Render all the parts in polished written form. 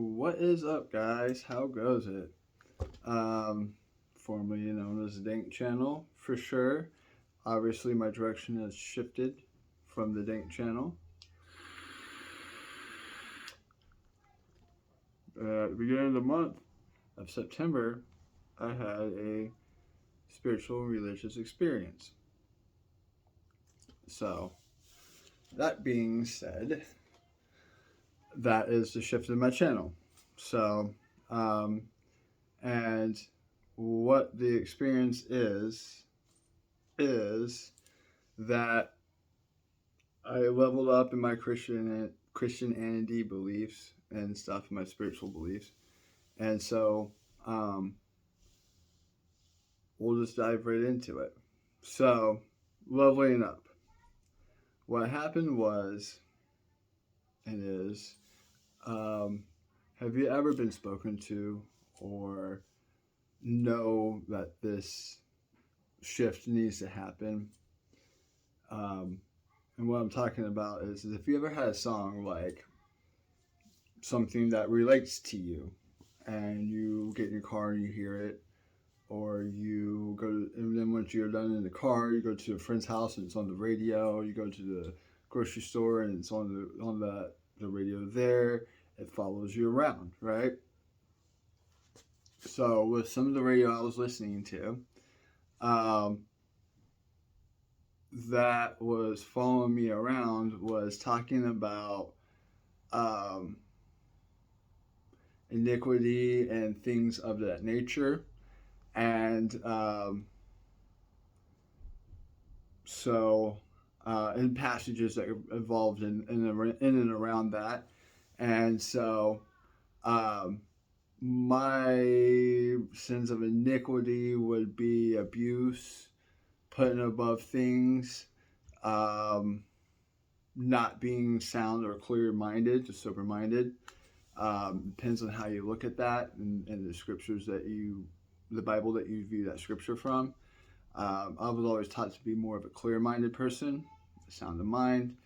What is up, guys? How goes it? Um, Formerly known as the Dank Channel, for sure. Obviously, my direction has shifted from the Dank Channel. At the beginning of the month of September, I had a spiritual and religious experience. So, that being said, that is the shift in my channel. So, um, and what the experience is that I leveled up in my Christianity beliefs and stuff, my spiritual beliefs, and so um, we'll just dive right into it. So, leveling up. What happened was, and is, um, have you ever been spoken to or know that this shift needs to happen? Um, and what I'm talking about is if you ever had a song like something that relates to you and you get in your car and you hear it, or you go to, and then once you're done in the car, you go to a friend's house and it's on the radio. You go to the grocery store and it's on the radio there. It follows you around, right? So with some of the radio I was listening to, um, that was following me around was talking about um, iniquity and things of that nature. And so, in passages that are involved in and around that. And so, um, my sins of iniquity would be abuse, putting above things, um, not being sound or clear minded, just sober minded. Depends on how you look at that and the scriptures the Bible that you view that scripture from. I was always taught to be more of a clear minded person, sound of mind.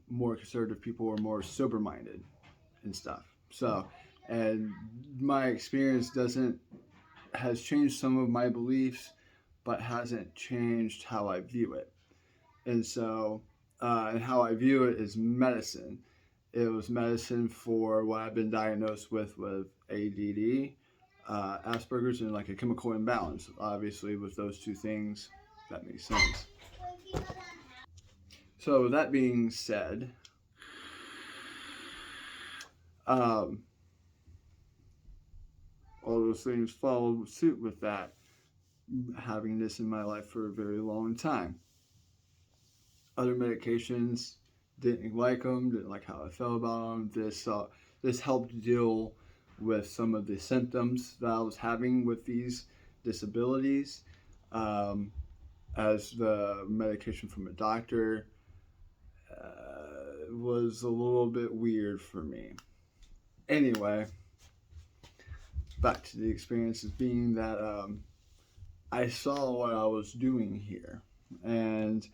More conservative people are more sober minded and stuff. So, and my experience doesn't has changed some of my beliefs, but hasn't changed how I view it. And so, and how I view it is medicine. It was medicine for what I've been diagnosed with ADD, Asperger's, and like a chemical imbalance. Obviously, with those two things, that makes sense. So, that being said, um, all those things followed suit with that, having this in my life for a very long time. Other medications, didn't like them, didn't like how I felt about them. This helped deal with some of the symptoms that I was having with these disabilities. Um, as the medication from a doctor was a little bit weird for me. Anyway, back to the experiences being that I saw what I was doing here. And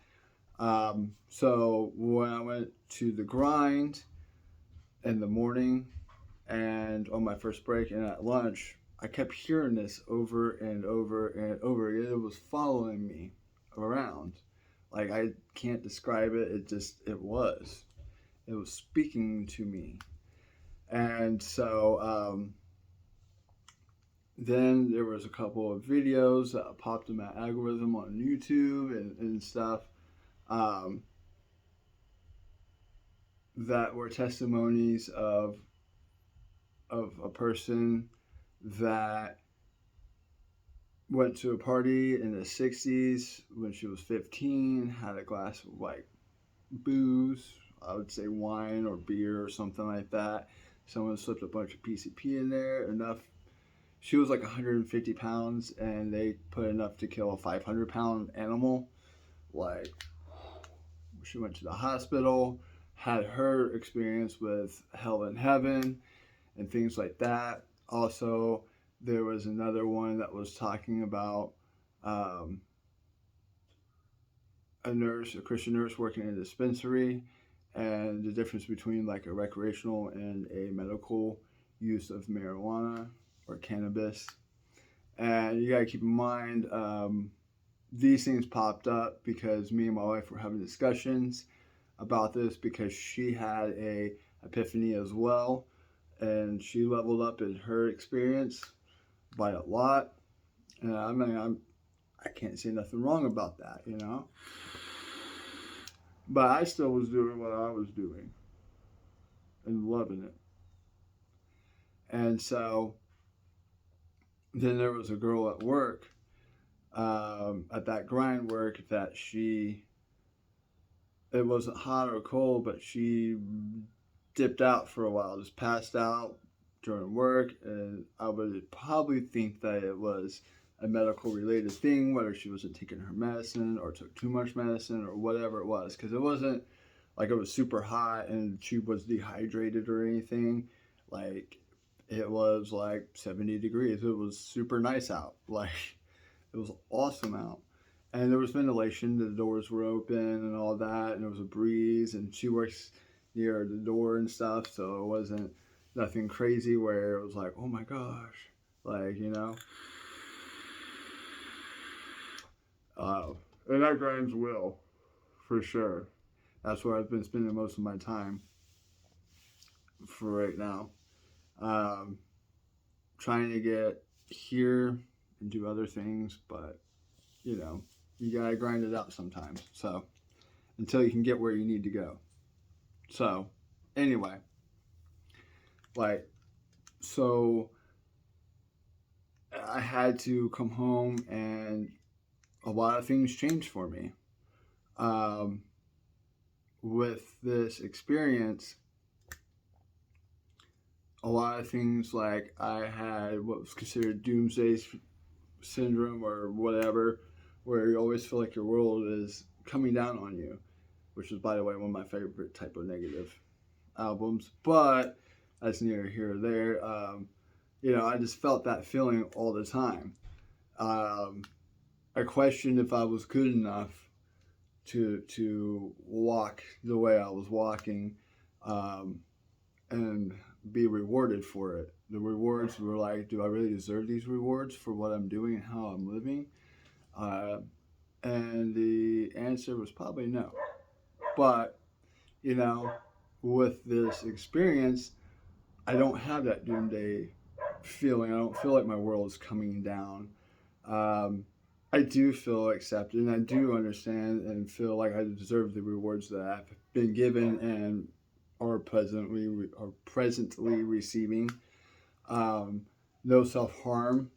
so when I went to the grind in the morning and on my first break and at lunch, I kept hearing this over and over and over again. It was following me around. Like I can't describe it. It was. It was speaking to me. And so then there was a couple of videos that popped in my algorithm on YouTube and stuff um, that were testimonies of a person that went to a party in the 60s when she was 15, had a glass of like booze, I would say wine or beer or something like that. Someone slipped a bunch of PCP in there, enough. She was like 150 pounds, and they put enough to kill a 500-pound animal. Like, she went to the hospital, had her experience with hell and heaven, and things like that. Also, there was another one that was talking about um, a Christian nurse working in a dispensary, and the difference between like a recreational and a medical use of marijuana or cannabis. And you got to keep in mind, these things popped up because me and my wife were having discussions about this because she had a epiphany as well, and she leveled up in her experience by a lot. And I mean, I can't say nothing wrong about that, you know. But I still was doing what I was doing and loving it. And so then there was a girl at work, at that grind work, that it wasn't hot or cold, but she dipped out for a while, just passed out during work. And I would probably think that it was a medical related thing, whether she wasn't taking her medicine or took too much medicine or whatever it was, because it wasn't like it was super hot and she was dehydrated or anything. Like, it was like 70 degrees. It was super nice out. Like, it was awesome out. And there was ventilation, the doors were open and all that, and there was a breeze, and she works near the door and stuff, so it wasn't nothing crazy where it was like, oh my gosh, like, you know. And that grinds will, for sure. That's where I've been spending most of my time for right now. Um, Trying to get here and do other things, but you know, you gotta grind it out sometimes. So until you can get where you need to go. So anyway, like, so I had to come home and a lot of things changed for me. Um, with this experience, a lot of things, like I had what was considered doomsday syndrome or whatever, where you always feel like your world is coming down on you, which is, by the way, one of my favorite type of negative albums. But that's neither here or there. You know, I just felt that feeling all the time. Um, I questioned if I was good enough to walk the way I was walking, um, and be rewarded for it. The rewards were like, do I really deserve these rewards for what I'm doing and how I'm living? Uh, and the answer was probably no. But, you know, with this experience, I don't have that doomsday feeling. I don't feel like my world is coming down. Um, I do feel accepted, and I do understand and feel like I deserve the rewards that I've been given and are presently receiving. Um, no self harm,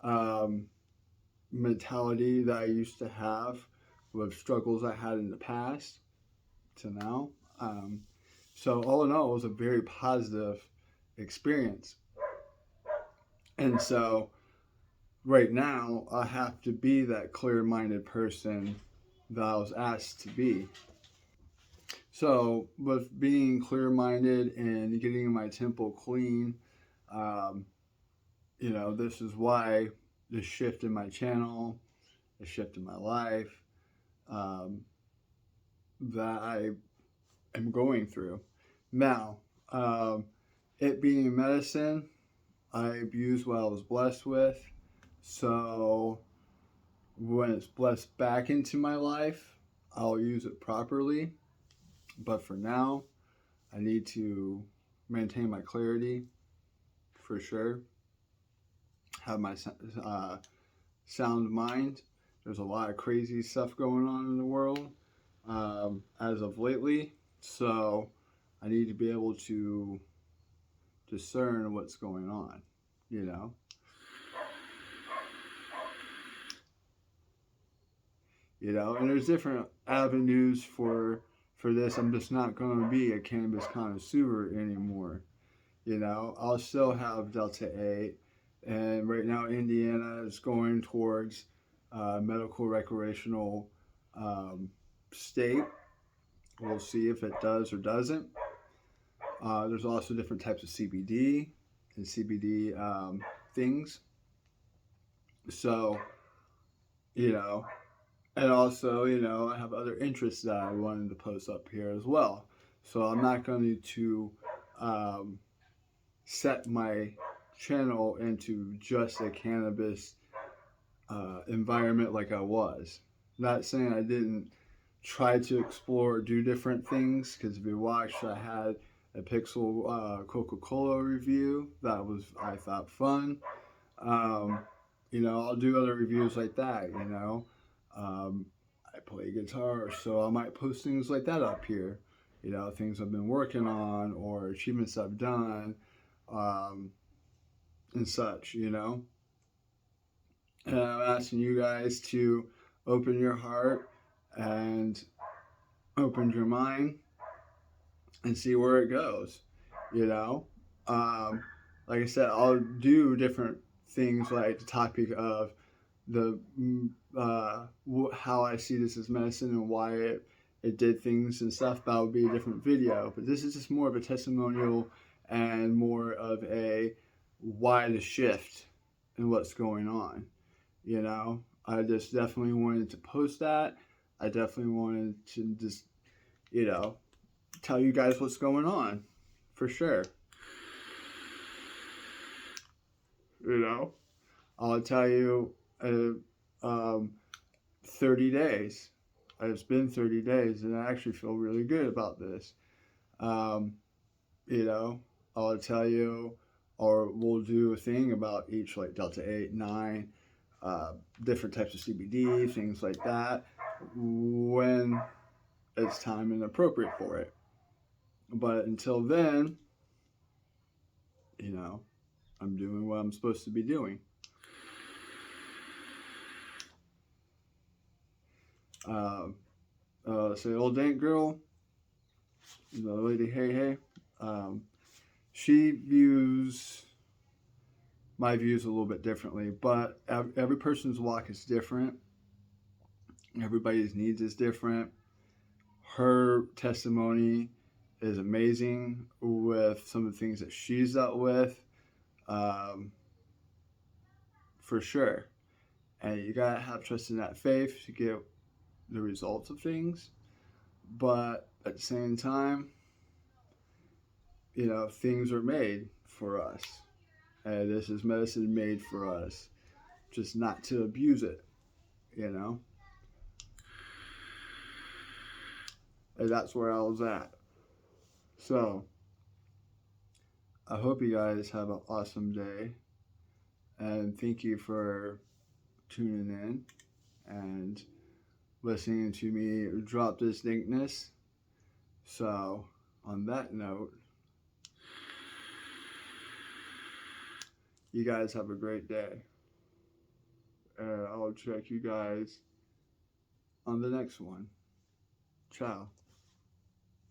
um, mentality that I used to have with struggles I had in the past to now. Um, so all in all, it was a very positive experience. And so right now, I have to be that clear-minded person that I was asked to be. So with being clear-minded and getting my temple clean, um, you know, this is why the shift in my channel, the shift in my life, um, that I am going through. Now, um, it being medicine, I abused what I was blessed with. So when it's blessed back into my life, I'll use it properly. But for now, I need to maintain my clarity for sure. Have my sound mind. There's a lot of crazy stuff going on in the world, as of lately. So I need to be able to discern what's going on, you know? You know, and there's different avenues for this. I'm just not going to be a cannabis connoisseur anymore. You know, I'll still have Delta 8, and right now Indiana is going towards medical recreational um, state. We'll see if it does or doesn't. There's also different types of CBD and CBD things. So, you know, and also, you know, I have other interests that I wanted to post up here as well. So I'm not going to set my channel into just a cannabis environment like I was. Not saying I didn't try to explore or do different things, because if you watched, I had a Pixel Coca-Cola review that was, I thought, fun. Um, I'll do other reviews like that. Um, I play guitar, so I might post things like that up here. Things I've been working on or achievements I've done, um, and such. And I'm asking you guys to open your heart and open your mind and see where it goes. You know, um, like I said, I'll do different things like the topic of the how I see this as medicine and why it did things and stuff. That would be a different video. But this is just more of a testimonial and more of a why the shift and what's going on. I just definitely wanted to post that. I definitely wanted to just, tell you guys what's going on, for sure. I'll tell you, 30 days. It's been 30 days, and I actually feel really good about this. Um, I'll tell you, or we'll do a thing about each, like Delta 8, 9, different types of CBD, things like that, when it's time and appropriate for it. But until then, I'm doing what I'm supposed to be doing. So the old dank girl, the lady Hey Hey, she views my views a little bit differently, but every person's walk is different. Everybody's needs is different. Her testimony is amazing with some of the things that she's dealt with, um, for sure. And you gotta have trust in that faith to get the results of things. But at the same time, things are made for us. And this is medicine made for us, just not to abuse it, And that's where I was at. So, I hope you guys have an awesome day. And thank you for tuning in and listening to me drop this dinkness. So, on that note, you guys have a great day. And I'll check you guys on the next one. Ciao.